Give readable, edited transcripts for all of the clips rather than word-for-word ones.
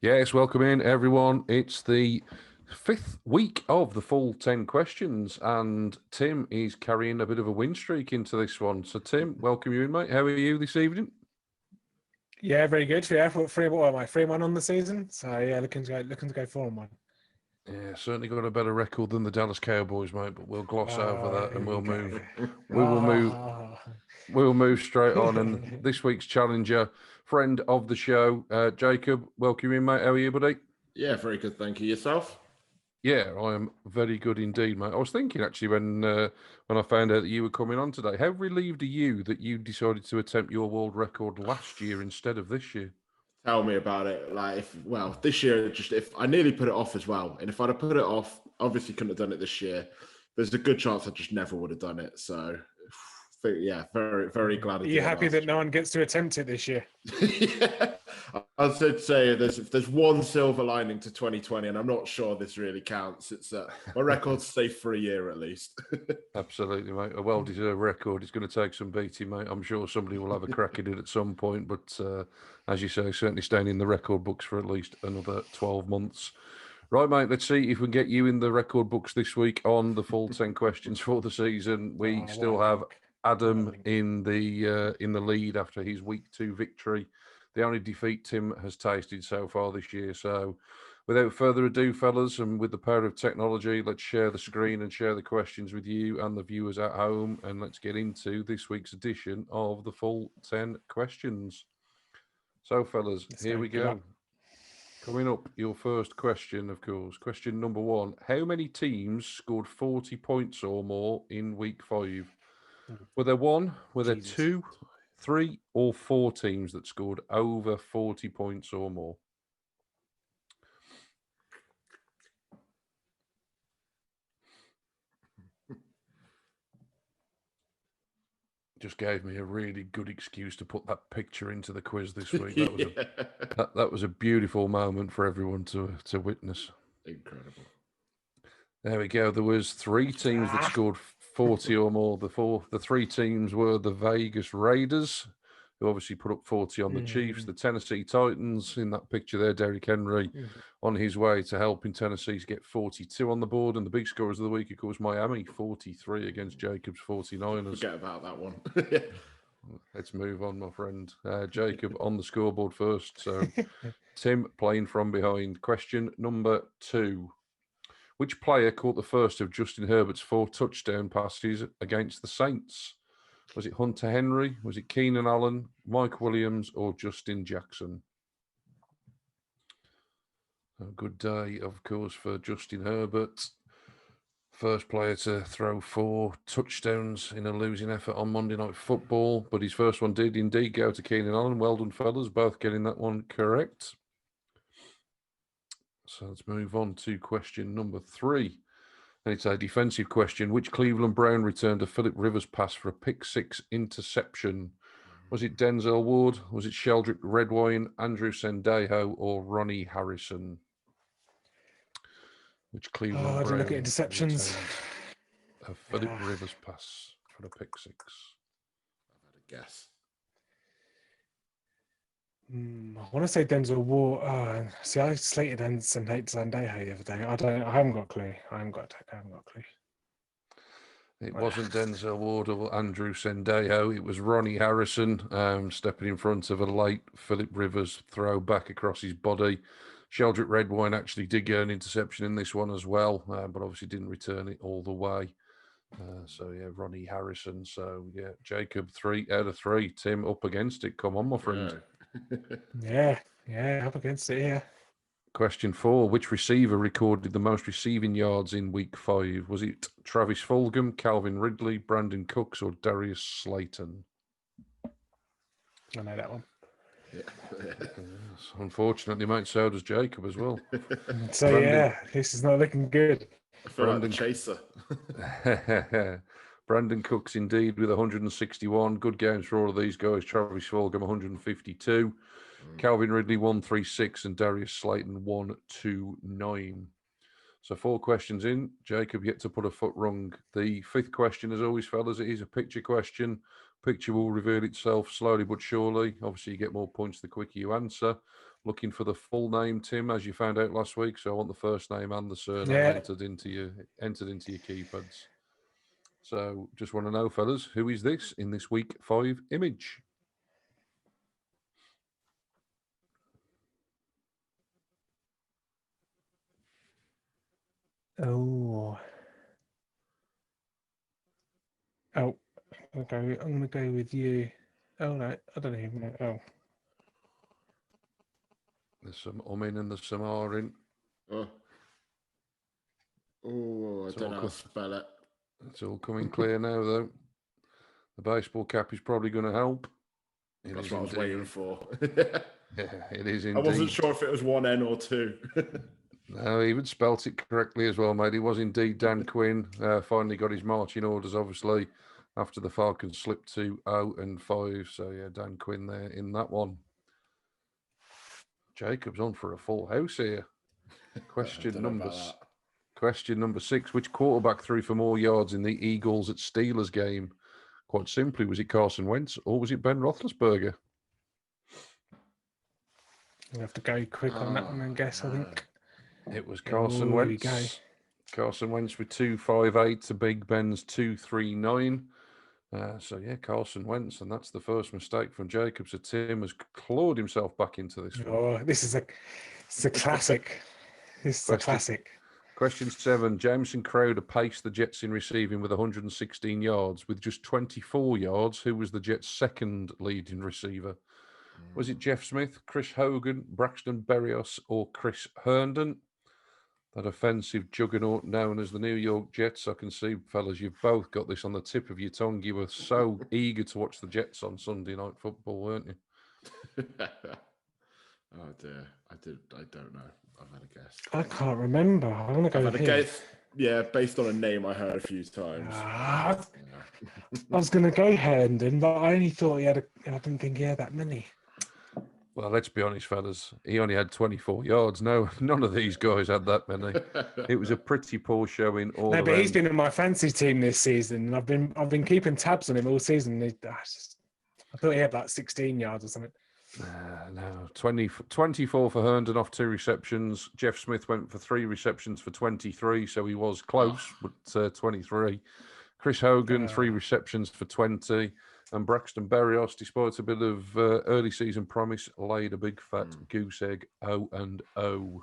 Yes, welcome in, everyone. It's the fifth week of the full 10 questions, and Tim is carrying a bit of a win streak into this one. So, Tim, welcome you in, mate. How are you this evening? Yeah, very good. Yeah, what am I? 3-1 on the season. So yeah, looking to go 4-1. Yeah, certainly got a better record than the Dallas Cowboys, mate. But we'll gloss over that, and we'll move. We will move. We'll move straight on. And this week's challenger, friend of the show, Jacob, welcome you in, mate. How are you, buddy? Yeah, very good. Thank you. Yourself? Yeah, I am very good indeed, mate. I was thinking actually when I found out that you were coming on today, how relieved are you that you decided to attempt your world record last year instead of this year? Tell me about it. This year, if I nearly put it off as well, and if I'd have put it off, obviously couldn't have done it this year. There's a good chance I just never would have done it. So, yeah, very, very glad. Are you happy that no one gets to attempt it this year? Yeah. I was to say there's one silver lining to 2020, and I'm not sure this really counts. It's my record's safe for a year at least. Absolutely, mate. A well-deserved record. It's going to take some beating, mate. I'm sure somebody will have a crack at it at some point, but as you say, certainly staying in the record books for at least another 12 months. Right, mate, let's see if we can get you in the record books this week on the full 10 questions for the season. We still have Adam in the lead after his week 2 victory. The only defeat Tim has tasted so far this year. So without further ado, fellas, and with the power of technology, let's share the screen and share the questions with you and the viewers at home. And let's get into this week's edition of the full 10 questions. So, fellas, here we go. Coming up, your first question, of course. Question number 1. How many teams scored 40 points or more in week 5? Were there 1? Were there 2? 3 or 4 teams that scored over 40 points or more? Just gave me a really good excuse to put that picture into the quiz this week. That was a beautiful moment for everyone to witness. Incredible. There we go. There was 3 teams that scored 40 or more. The 3 teams were the Vegas Raiders, who obviously put up 40 on the Chiefs, the Tennessee Titans, in that picture there, Derrick Henry, on his way to helping Tennessee get 42 on the board. And the big scorers of the week, of course, Miami, 43 against Jacob's 49ers. Forget about that one. Let's move on, my friend. Jacob on the scoreboard first. So, Tim playing from behind. Question number 2. Which player caught the first of Justin Herbert's 4 touchdown passes against the Saints? Was it Hunter Henry? Was it Keenan Allen, Mike Williams, or Justin Jackson? A good day, of course, for Justin Herbert. First player to throw 4 touchdowns in a losing effort on Monday Night Football. But his first one did indeed go to Keenan Allen. Well done, fellas, both getting that one correct. So let's move on to question number 3. And it's a defensive question. Which Cleveland Brown returned a Phillip Rivers pass for a pick-6 interception? Was it Denzel Ward? Was it Sheldrick Redwine, Andrew Sendejo, or Ronnie Harrison? Which Cleveland Brown? I didn't look at interceptions. A Phillip Rivers pass for a pick-6. I've had a guess. I want to say Denzel Ward. See, I slated Sendejo the other day. I haven't got a clue. I haven't got a clue. It wasn't Denzel Ward or Andrew Sendejo. It was Ronnie Harrison stepping in front of a late Phillip Rivers throw back across his body. Sheldrick Redwine actually did get an interception in this one as well, but obviously didn't return it all the way. So, yeah, Ronnie Harrison. So, yeah, Jacob, 3 out of 3. Tim, up against it. Come on, my friend. Yeah, up against it, yeah. Question 4. Which receiver recorded the most receiving yards in week 5? Was it Travis Fulgham, Calvin Ridley, Brandon Cooks, or Darius Slayton? I know that one. Yes, unfortunately, mate, so does Jacob as well. So, this is not looking good. I feel like the chaser. Brandon Cooks, indeed, with 161. Good games for all of these guys. Travis Fulgham, 152. Calvin Ridley, 136. And Darius Slayton, 129. So 4 questions in. Jacob yet to put a foot wrong. The 5th question, as always, fellas, it is a picture question. Picture will reveal itself slowly but surely. Obviously, you get more points the quicker you answer. looking for the full name, Tim, as you found out last week. So I want the first name and the surname Yeah. entered into your keypads. So just want to know, fellas, who is this in this week 5 image? Oh. Oh, I'm gonna go with you. Oh no, I don't even know. Oh. There's some in and there's some are in. Oh, I don't know how to spell it. It's all coming clear now, though. The baseball cap is probably going to help. That's what I was waiting for. Yeah, it is indeed. I wasn't sure if it was 1 N or 2. No, he even spelt it correctly as well, mate. It was indeed Dan Quinn. Finally got his marching orders, obviously, after the Falcons slipped to 0 and 5. So, yeah, Dan Quinn there in that one. Jacob's on for a full house here. Question number 6. Which quarterback threw for more yards in the Eagles at Steelers game? Quite simply, was it Carson Wentz or was it Ben Roethlisberger? You have to go quick on that one and guess, I think. It was Carson Wentz. Carson Wentz with 258 to Big Ben's 239. So, yeah, Carson Wentz. And that's the first mistake from Jacob. So, Tim has clawed himself back into this one. Oh, this is a classic. This is a classic. Question 7. Jameson Crowder paced the Jets in receiving with 116 yards. With just 24 yards, who was the Jets' second leading receiver? Was it Jeff Smith, Chris Hogan, Braxton Berrios, or Chris Herndon? That offensive juggernaut known as the New York Jets. I can see, fellas, you've both got this on the tip of your tongue. You were so eager to watch the Jets on Sunday Night Football, weren't you? Oh dear, I don't know. I've had a guess. I can't remember. I'm gonna go I've with had a guess. Yeah, based on a name I heard a few times. I was gonna go Herndon, but I only thought I didn't think he had that many. Well, let's be honest, fellas. He only had 24 yards. No, none of these guys had that many. It was a pretty poor showing all around. But he's been in my fantasy team this season. I've been keeping tabs on him all season. I thought he had like 16 yards or something. No, 24 for Herndon off 2 receptions. Jeff Smith went for 3 receptions for 23, so he was close, but 23. Chris Hogan, 3 receptions for 20. And Braxton Berrios, despite a bit of early season promise, laid a big fat goose egg 0-0.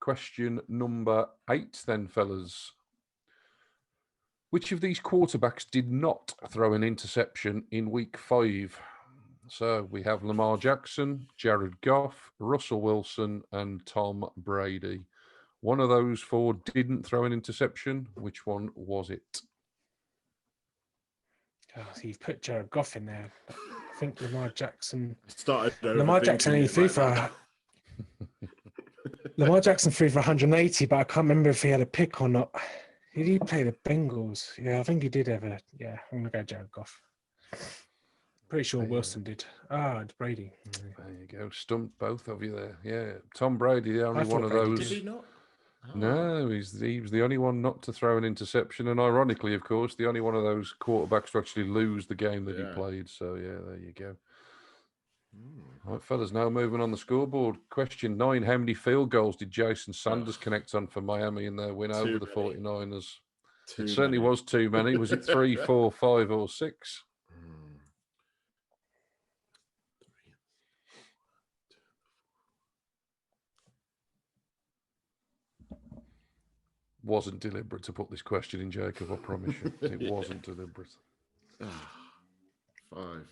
Question number 8 then, fellas. Which of these quarterbacks did not throw an interception in week 5? So we have Lamar Jackson, Jared Goff, Russell Wilson, and Tom Brady. One of those 4 didn't throw an interception. Which one was it? Oh, so you've put Jared Goff in there. I think Lamar Jackson. Lamar Jackson only threw for. Lamar Jackson threw for 180, but I can't remember if he had a pick or not. Did he play the Bengals? Yeah, I think he did have a. Yeah, I'm gonna go Jared Goff. Pretty sure Wilson did. It's Brady. There you go. Stumped both of you there. Yeah, Tom Brady, the only one of those. Did he not? No, he was the only one not to throw an interception, and ironically, of course, the only one of those quarterbacks to actually lose the game that he played. So, yeah, there you go. All right, fellas, now moving on the scoreboard. Question 9, how many field goals did Jason Sanders connect on for Miami in their win over the 49ers? It certainly was too many. Was it 3, 4, 5, or 6? Wasn't deliberate to put this question in, Jacob, I promise you. It wasn't deliberate. 5.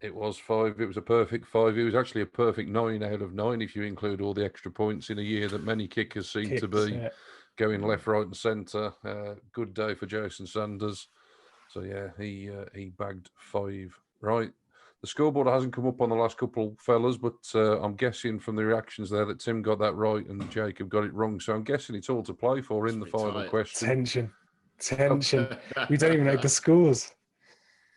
It was 5. It was a perfect 5. It was actually a perfect 9 out of 9 if you include all the extra points in a year that many kickers seem to be going left, right, and centre. Good day for Jason Sanders. So yeah, he bagged 5. Right. The scoreboard hasn't come up on the last couple, fellas, but I'm guessing from the reactions there that Tim got that right and Jacob got it wrong. So I'm guessing it's all to play for in the final question. Tension. We don't even know the scores.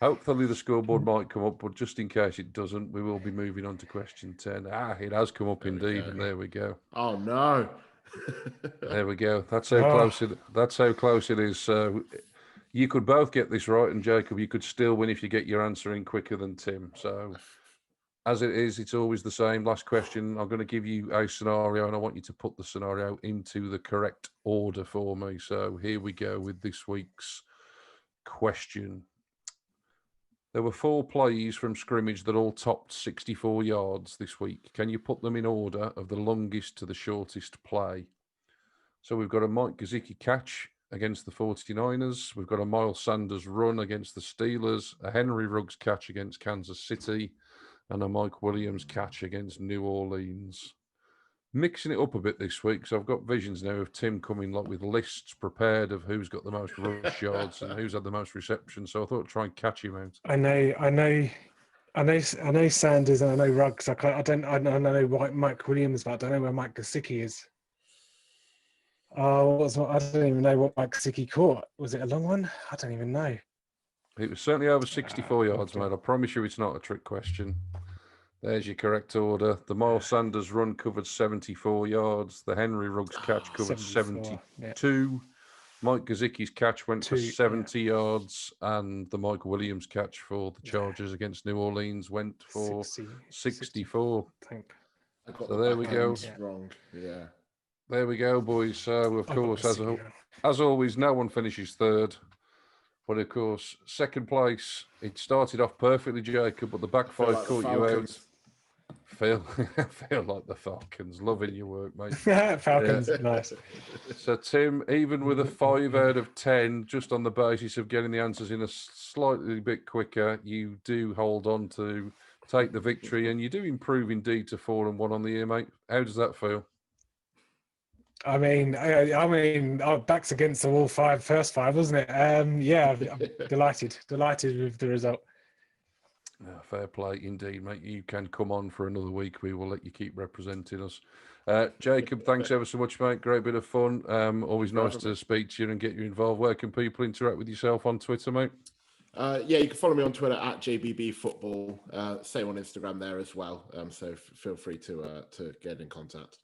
Hopefully the scoreboard might come up, but just in case it doesn't, we will be moving on to question 10. It has come up indeed, and there we go. Oh no! There we go. That's how close it. That's how close it is. So you could both get this right, and Jacob, you could still win if you get your answer in quicker than Tim. So as it is, it's always the same. Last question. I'm going to give you a scenario, and I want you to put the scenario into the correct order for me. So here we go with this week's question. There were 4 plays from scrimmage that all topped 64 yards this week. Can you put them in order of the longest to the shortest play? So we've got a Mike Gesicki catch against the 49ers. We've got a Miles Sanders run against the Steelers, a Henry Ruggs catch against Kansas City, and a Mike Williams catch against New Orleans. Mixing it up a bit this week, so I've got visions now of Tim coming like with lists prepared of who's got the most rush yards and who's had the most reception. So I thought I'd try and catch him out. I know Sanders and I know Ruggs. I know Mike Williams, but I don't know where Mike Gesicki is. I don't even know what Mike Gesicki caught. Was it a long one? I don't even know. It was certainly over 64 yards, mate. I promise you it's not a trick question. There's your correct order. The Miles Sanders run covered 74 yards. The Henry Ruggs catch covered 72. Yeah. Mike Gesicki's catch went for 70 yards. And the Mike Williams catch for the Chargers against New Orleans went for 64. I got so there we go. Wrong. Yeah. There we go, boys. So, of course, as always, no one finishes third. But, of course, second place, it started off perfectly, Jacob, but the back five caught you out. Feel like the Falcons. Loving your work, mate. Falcons, nice. So, Tim, even with a 5 out of 10, just on the basis of getting the answers in a slightly bit quicker, you do hold on to take the victory, and you do improve indeed to 4-1 on the year, mate. How does that feel? I mean, backs against the wall first five, wasn't it? Yeah, I'm delighted with the result. Fair play indeed, mate. You can come on for another week. We will let you keep representing us. Jacob, thanks ever so much, mate. Great bit of fun. Always nice to speak to you and get you involved. Where can people interact with yourself on Twitter, mate? Yeah, you can follow me on Twitter at JBBFootball. Same on Instagram there as well. So feel free to get in contact.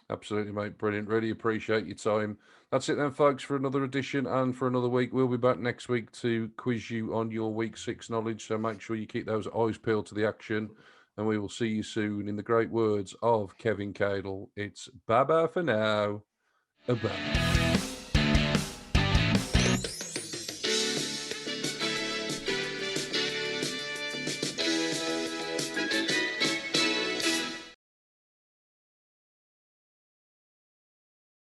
Absolutely, mate. Brilliant. Really appreciate your time. That's it then, folks, for another edition and for another week. We'll be back next week to quiz you on your Week 6 knowledge. So make sure you keep those eyes peeled to the action. And we will see you soon. In the great words of Kevin Cadle, it's bye-bye for now. Bye.